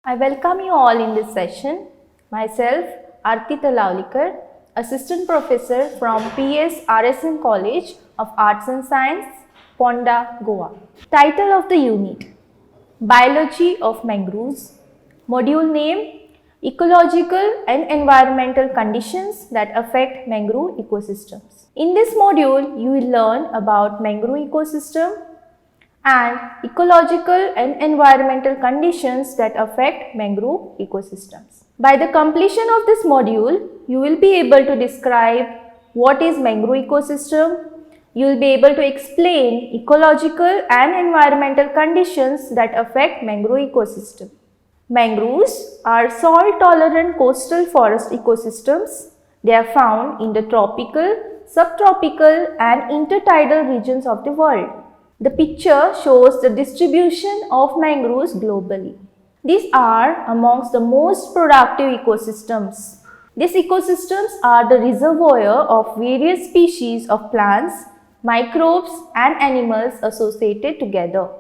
I welcome you all in this session. Myself, Arpita Laulikar, Assistant Professor from PS RSN College of Arts and Science, Ponda, Goa. Title of the unit: Biology of Mangroves. Module name: Ecological and Environmental Conditions that Affect Mangrove Ecosystems. In this module, you will learn about mangrove ecosystem and ecological and environmental conditions that affect mangrove ecosystems. By the completion of this module, you will be able to describe what is mangrove ecosystem. You will be able to explain ecological and environmental conditions that affect mangrove ecosystem. Mangroves are salt-tolerant coastal forest ecosystems. They are found in the tropical, subtropical and intertidal regions of the world. The picture shows the distribution of mangroves globally. These are amongst the most productive ecosystems. These ecosystems are the reservoir of various species of plants, microbes and animals associated together.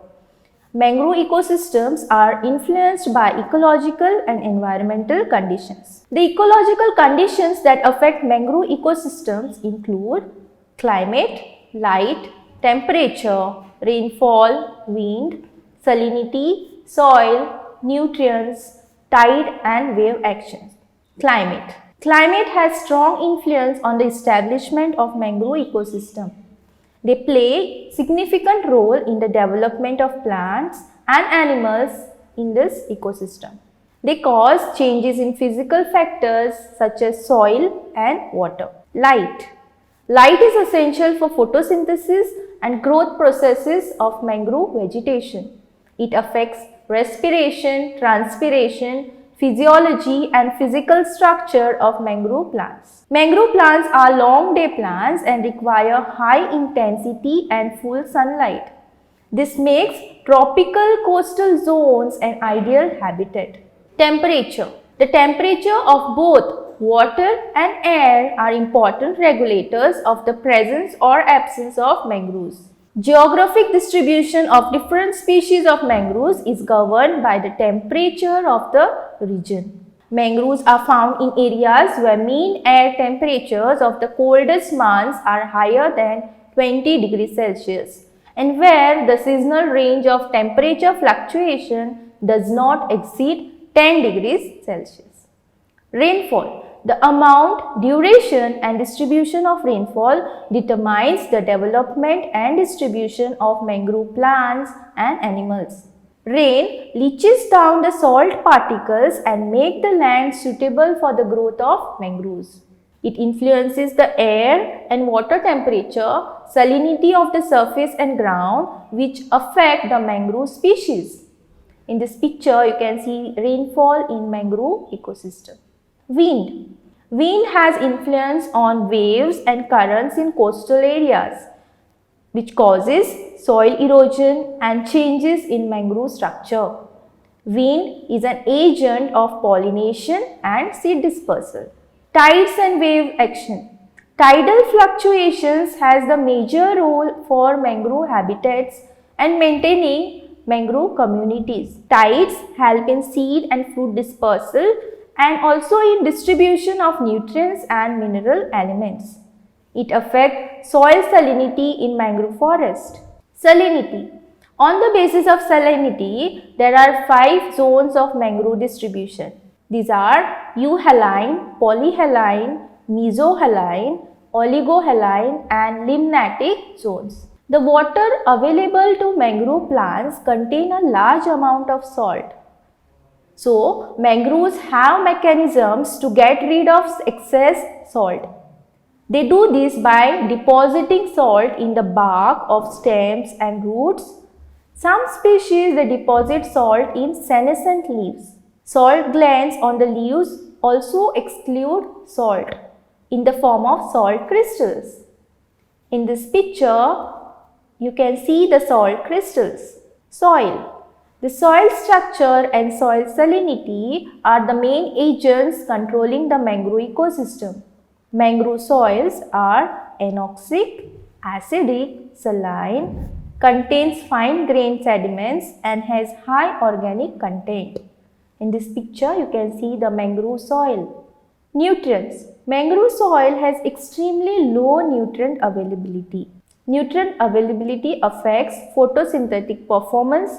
Mangrove ecosystems are influenced by ecological and environmental conditions. The ecological conditions that affect mangrove ecosystems include climate, light, temperature, rainfall, wind, salinity, soil, nutrients, tide and wave actions. Climate. Climate has strong influence on the establishment of mangrove ecosystem. They play significant role in the development of plants and animals in this ecosystem. They cause changes in physical factors such as soil and water. Light. Light is essential for photosynthesis and growth processes of mangrove vegetation. It affects respiration, transpiration, physiology and physical structure of mangrove plants. Mangrove plants are long day plants and require high intensity and full sunlight. This makes tropical coastal zones an ideal habitat. Temperature. The temperature of both water and air are important regulators of the presence or absence of mangroves. Geographic distribution of different species of mangroves is governed by the temperature of the region. Mangroves are found in areas where mean air temperatures of the coldest months are higher than 20 degrees Celsius and where the seasonal range of temperature fluctuation does not exceed 10 degrees Celsius. Rainfall. The amount, duration and distribution of rainfall determines the development and distribution of mangrove plants and animals. Rain leaches down the salt particles and make the land suitable for the growth of mangroves. It influences the air and water temperature, salinity of the surface and ground, which affect the mangrove species. In this picture, you can see rainfall in mangrove ecosystem. Wind. Wind has influence on waves and currents in coastal areas, which causes soil erosion and changes in mangrove structure. Wind is an agent of pollination and seed dispersal. Tides and wave action. Tidal fluctuations has the major role for mangrove habitats and maintaining mangrove communities. Tides help in seed and fruit dispersal and also in distribution of nutrients and mineral elements. It affects soil salinity in mangrove forest. Salinity. On the basis of salinity, there are 5 zones of mangrove distribution. These are euhaline, polyhaline, mesohaline, oligohaline and limnatic zones. The water available to mangrove plants contain a large amount of salt. So, mangroves have mechanisms to get rid of excess salt. They do this by depositing salt in the bark of stems and roots. Some species they deposit salt in senescent leaves. Salt glands on the leaves also exclude salt in the form of salt crystals. In this picture, you can see the salt crystals. Soil. The soil structure and soil salinity are the main agents controlling the mangrove ecosystem. Mangrove soils are anoxic, acidic, saline, contains fine-grained sediments and has high organic content. In this picture, you can see the mangrove soil. Nutrients. Mangrove soil has extremely low nutrient availability. Nutrient availability affects photosynthetic performance,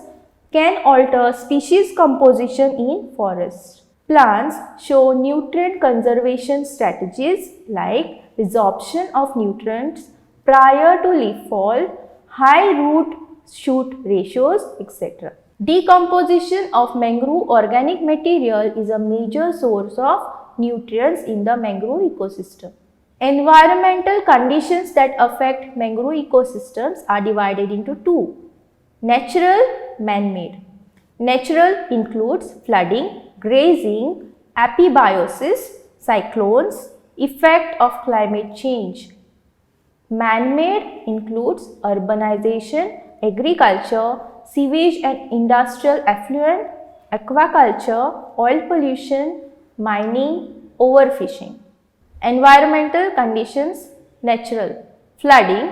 can alter species composition in forests. Plants show nutrient conservation strategies like resorption of nutrients prior to leaf fall, high root shoot ratios, etc. Decomposition of mangrove organic material is a major source of nutrients in the mangrove ecosystem. Environmental conditions that affect mangrove ecosystems are divided into two: natural, man-made. Natural includes flooding, grazing, apibiosis, cyclones, effect of climate change. Man-made includes urbanization, agriculture, sewage and industrial effluent, aquaculture, oil pollution, mining, overfishing. Environmental conditions, natural. Flooding.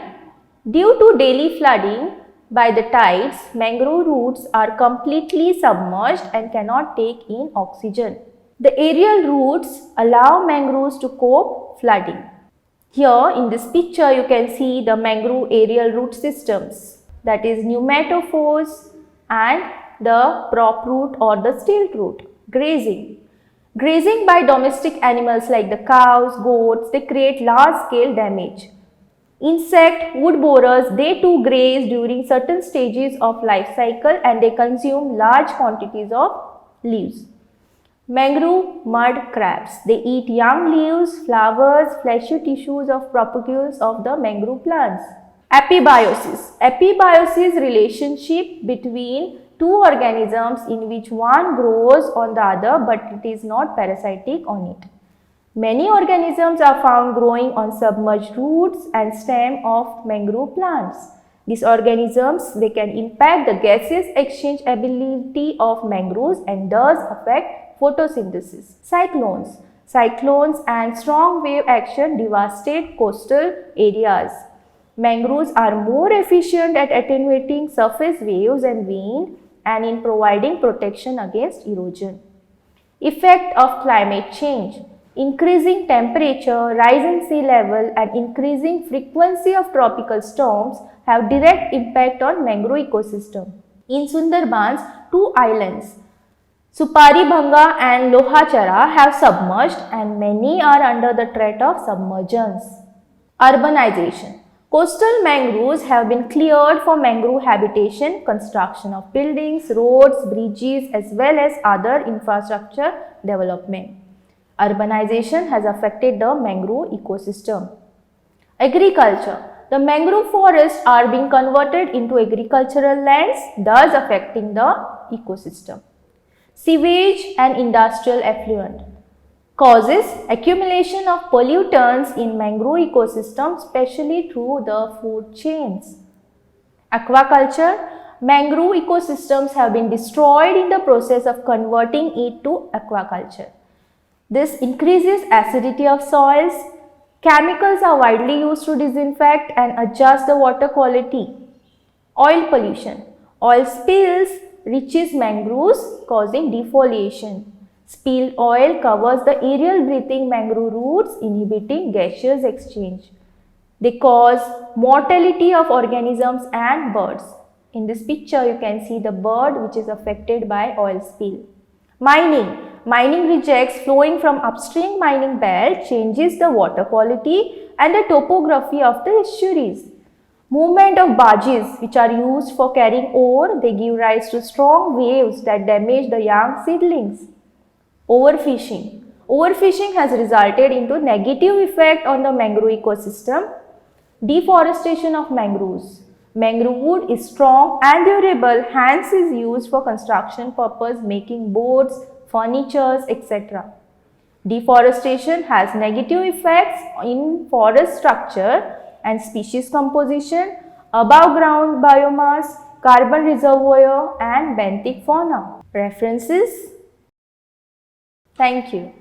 Due to daily flooding by the tides, mangrove roots are completely submerged and cannot take in oxygen. The aerial roots allow mangroves to cope flooding. Here in this picture you can see the mangrove aerial root systems, that is pneumatophores and the prop root or the stilt root. Grazing. Grazing by domestic animals like the cows, goats, they create large scale damage. Insect, wood borers, they too graze during certain stages of life cycle and they consume large quantities of leaves. Mangrove mud crabs, they eat young leaves, flowers, fleshy tissues of propagules of the mangrove plants. Apibiosis. Apibiosis relationship between two organisms in which one grows on the other but it is not parasitic on it. Many organisms are found growing on submerged roots and stem of mangrove plants. These organisms, they can impact the gaseous exchange ability of mangroves and thus affect photosynthesis. Cyclones. Cyclones and strong wave action devastate coastal areas. Mangroves are more efficient at attenuating surface waves and wind and in providing protection against erosion. Effect of climate change. Increasing temperature, rise in sea level and increasing frequency of tropical storms have direct impact on mangrove ecosystem. In Sundarbans, two islands, Suparibhanga and Lohachara, have submerged and many are under the threat of submergence. Urbanization. Coastal mangroves have been cleared for mangrove habitation, construction of buildings, roads, bridges as well as other infrastructure development. Urbanization has affected the mangrove ecosystem. Agriculture. The mangrove forests are being converted into agricultural lands, thus affecting the ecosystem. Sewage and industrial effluent causes accumulation of pollutants in mangrove ecosystems, especially through the food chains. Aquaculture. Mangrove ecosystems have been destroyed in the process of converting it to aquaculture. This increases acidity of soils. Chemicals are widely used to disinfect and adjust the water quality. Oil pollution. Oil spills reaches mangroves causing defoliation. Spilled oil covers the aerial breathing mangrove roots, inhibiting gaseous exchange. They cause mortality of organisms and birds. In this picture, you can see the bird which is affected by oil spill. Mining. Mining rejects flowing from upstream mining belt changes the water quality and the topography of the estuaries. Movement of barges which are used for carrying ore, they give rise to strong waves that damage the young seedlings. Overfishing. Overfishing has resulted into negative effect on the mangrove ecosystem. Deforestation of mangroves. Mangrove wood is strong and durable, hence is used for construction purpose, making boats, furnitures, etc. Deforestation has negative effects in forest structure and species composition, above ground biomass, carbon reservoir and benthic fauna. References. Thank you.